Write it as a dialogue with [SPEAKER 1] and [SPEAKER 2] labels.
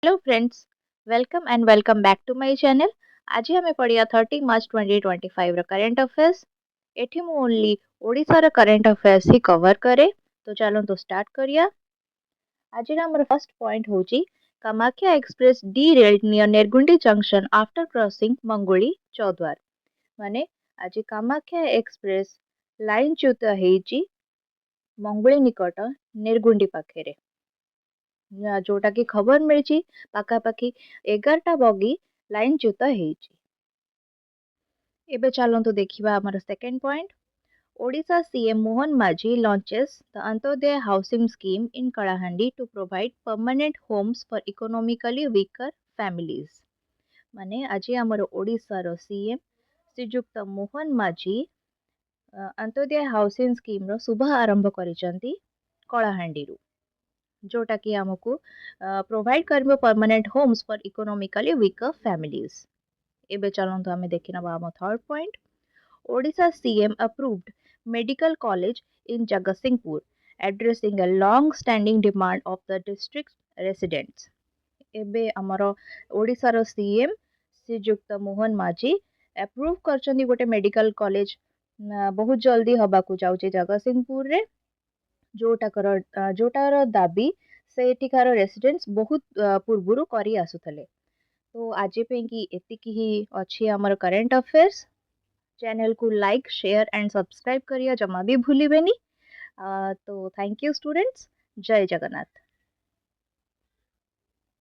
[SPEAKER 1] Hello friends, welcome back to my channel. आज आम पढ़िया 30 मार्च 2025 करेंट अफेयर्स। एठी मु ओनली ओडिसा रो करेंट अफेयर्स ही कवर करे। तो चलो तो स्टार्ट करिया। आज हमर फर्स्ट पॉइंट होची Kamakhya express derailed near Nergundi junction after crossing Manguli Choudwar. माने आज कामाख्या एक्सप्रेस लाइन च्युत हेची मंगोली निकट नेरगुंडी पाखेरे। जोटा की खबर मिली पाखापाखि 11टा बगी लाइन च्युत हेची। एबे चलंतु देखिबा हमर second point. Odisha CM Mohan माझी launches the Antyodaya housing scheme in Kalahandi to provide permanent homes for economically weaker families। माने आज हमर ओडिशा रो सीएम श्रीजुक्त मोहन माझी अंत्योदय हाउसिंग स्कीम रो शुभ आरंभ करिसंती कलाहांडी रु, जोटा कि हमको प्रोवाइड करबो permanent Holmes for economically weaker families. एबे चलंतु हमें देखिना हम third point. Odisha CM approved medical college in Jagatsinghpur addressing a long standing demand of the district residents. एबे हमर ओडिशा रो सीएम श्रीजुक्त मोहन माझी अप्रूव करचंदी गोटे मेडिकल कॉलेज बहुत जल्दी हबाकू जाउचे जगतसिंहपुर रे, जोटार दाबी सेठिकार रेसिडेंट्स बहुत पूर्वरु करी आसुथले। तो आज की एतिकी ही अच्छी हमर करेंट अफेयर्स। चैनल को लाइक शेयर एंड सब्सक्राइब करिया जमा भी भूलिबेनी। तो थैंक यू स्टूडेंट्स। जय जगन्नाथ।